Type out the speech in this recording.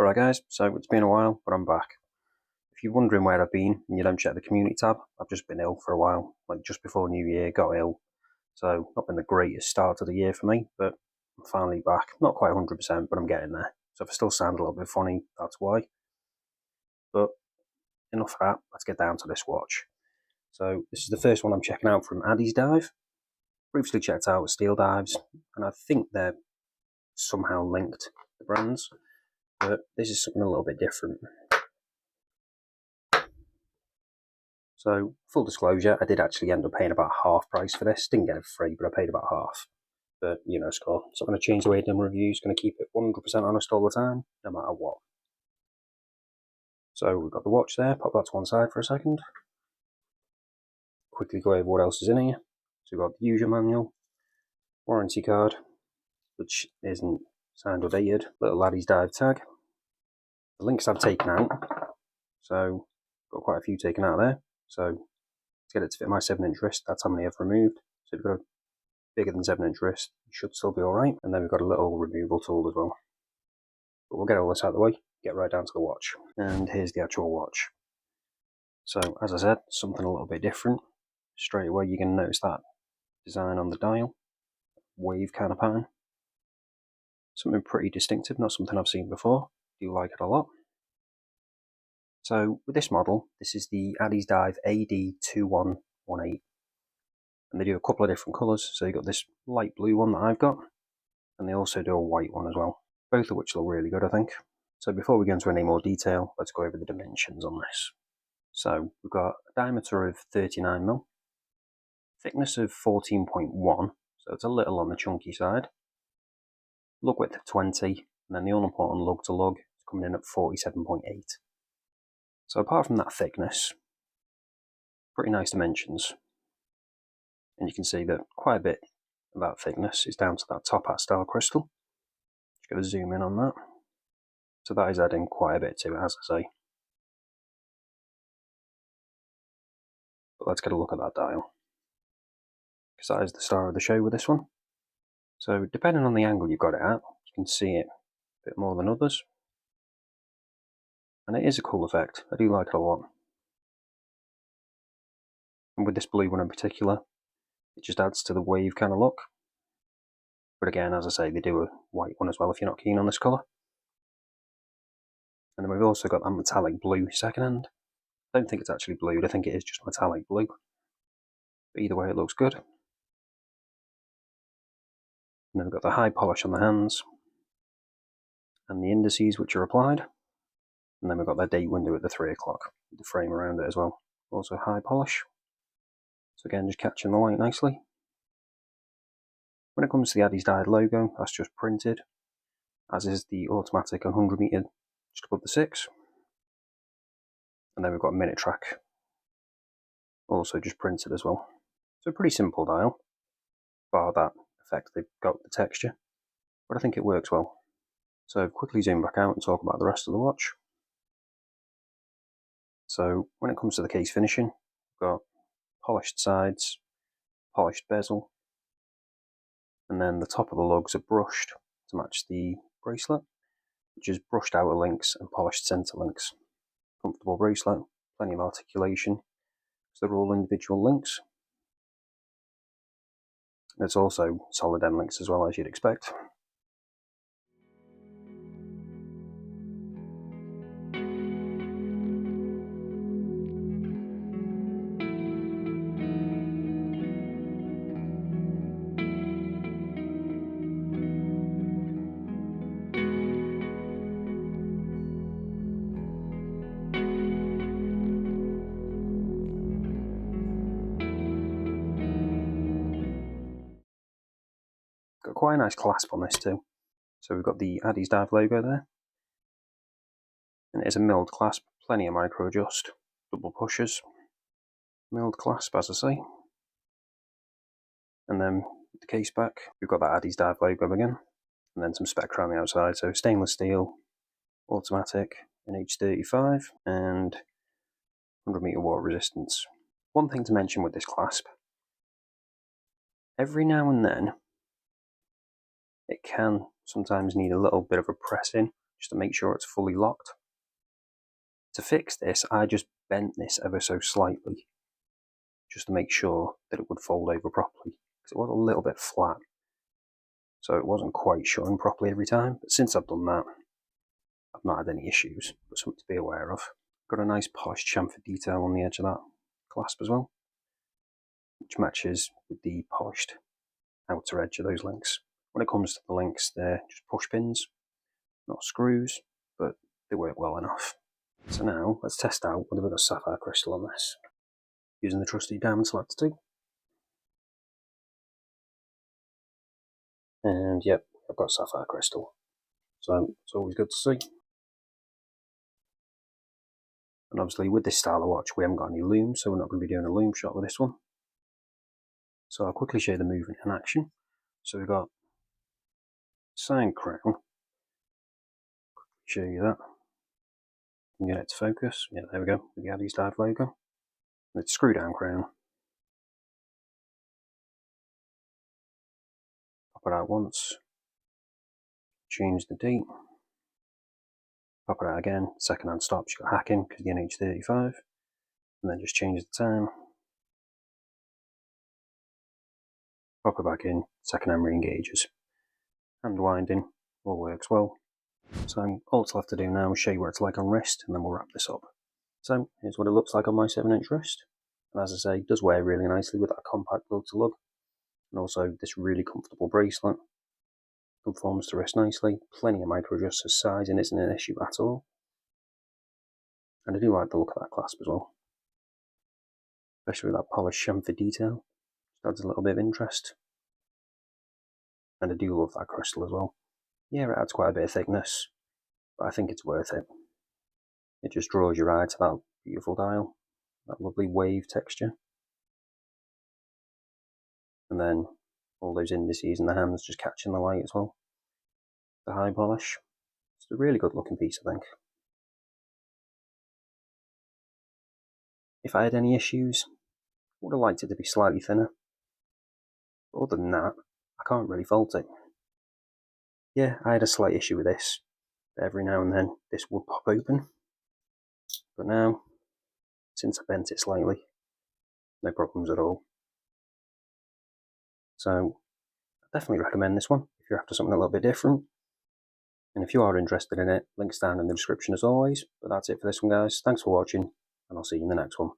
Alright guys, so it's been a while, but I'm back. If you're wondering where I've been and you don't check the community tab, I've just been ill for a while, like just before New Year, got ill. So not been the greatest start to the year for me, but I'm finally back. Not quite 100%, but I'm getting there. So if I still sound a little bit funny, that's why. But enough of that, let's get down to this watch. So this is the first one I'm checking out from Addiesdive. Previously checked out Steel Dives, and I think they're somehow linked, the brands. But this is something a little bit different. So, full disclosure, I did actually end up paying about half price for this. Didn't get it free, but I paid about half. But, you know, score. It's not going to change the way I've done reviews. Going to keep it 100% honest all the time, no matter what. So, we've got the watch there. Pop that to one side for a second. Quickly go over what else is in here. So, we've got the user manual, warranty card, which isn't signed or dated, little Addiesdive tag. The links I've taken out. So, got quite a few taken out there. So, to get it to fit my 7-inch wrist, that's how many I've removed. So, if you've got a bigger than 7-inch wrist, you should still be alright. And then we've got a little removal tool as well. But we'll get all this out of the way, get right down to the watch. And here's the actual watch. So, as I said, something a little bit different. Straight away, you're going to notice that design on the dial, wave kind of pattern. Something pretty distinctive, not something I've seen before. Do like it a lot. So with this model, this is the Addiesdive AD2118, and they do a couple of different colours. So you've got this light blue one that I've got, and they also do a white one as well, both of which look really good, I think. So before we go into any more detail, let's go over the dimensions on this. So we've got a diameter of 39mm, thickness of 14.1, so it's a little on the chunky side, lug width of 20, and then the all-important lug to lug is coming in at 47.8. So apart from that thickness, pretty nice dimensions. And you can see that quite a bit of that thickness is down to that top hat style crystal. Just going to zoom in on that. So that is adding quite a bit to it, as I say. But let's get a look at that dial, because that is the star of the show with this one. So depending on the angle you've got it at, you can see it a bit more than others. And it is a cool effect. I do like it a lot. And with this blue one in particular, it just adds to the wave kind of look. But again, as I say, they do a white one as well if you're not keen on this colour. And then we've also got that metallic blue second hand. I don't think it's actually blued, I think it is just metallic blue. But either way, it looks good. And then we've got the high polish on the hands, and the indices which are applied. And then we've got that date window at the 3 o'clock, with the frame around it as well. Also high polish. So again, just catching the light nicely. When it comes to the Addiesdive logo, that's just printed, as is the automatic 100 meter just above the 6. And then we've got a minute track, also just printed as well. So a pretty simple dial, bar that effect they've got the texture, but I think it works well. So quickly zoom back out and talk about the rest of the watch. So when it comes to the case finishing, we've got polished sides, polished bezel, and then the top of the lugs are brushed to match the bracelet, which is brushed outer links and polished centre links. Comfortable bracelet, plenty of articulation, so they're all individual links. And it's also solid end links as well, as you'd expect. Got quite a nice clasp on this too. So we've got the Addiesdive logo there. And it is a milled clasp, plenty of micro adjust, double pushers. Milled clasp, as I say. And then with the case back, we've got that Addiesdive logo again. And then some spec around the outside, so stainless steel, automatic, NH35, and 100 meter water resistance. One thing to mention with this clasp, every now and then, it can sometimes need a little bit of a press in just to make sure it's fully locked. To fix this, I just bent this ever so slightly, just to make sure that it would fold over properly, because it was a little bit flat, so it wasn't quite shutting properly every time. But since I've done that, I've not had any issues, but something to be aware of. Got a nice polished chamfer detail on the edge of that clasp as well, which matches with the polished outer edge of those links. When it comes to the links, they're just push pins, not screws, but they work well enough. So now let's test out whether we've got sapphire crystal on this, using the trusty diamond selector tool. And yep, I've got sapphire crystal, so it's always good to see. And obviously with this style of watch we haven't got any lume, so we're not going to be doing a lume shot with this one. So I'll quickly show you the movement in action. So we've got sign crown, show you that. And get it to focus. Yeah, there we go, with the Addiesdive logo. And it's screw down crown. Pop it out once. Change the date. Pop it out again. Second hand stops, you've got hacking because the NH35. And then just change the time. Pop it back in. Second hand re-engages. Hand winding. All works well. So all it's left to do now is show you what it's like on wrist, and then we'll wrap this up. So here's what it looks like on my 7-inch wrist. And as I say, it does wear really nicely with that compact lug to lug. And also this really comfortable bracelet. Conforms to wrist nicely. Plenty of micro adjusters, sizing isn't an issue at all. And I do like the look of that clasp as well. Especially with that polished chamfer detail. Just adds a little bit of interest. And I do love that crystal as well. Yeah, it adds quite a bit of thickness, but I think it's worth it. It just draws your eye to that beautiful dial, that lovely wave texture. And then all those indices in the hands just catching the light as well. The high polish. It's a really good looking piece, I think. If I had any issues, I would have liked it to be slightly thinner. But other than that, I can't really fault it. Yeah, I had a slight issue with this. Every now and then this would pop open. But now, since I bent it slightly, no problems at all. So, I definitely recommend this one if you're after something a little bit different. And if you are interested in it, links down in the description as always. But that's it for this one, guys. Thanks for watching, and I'll see you in the next one.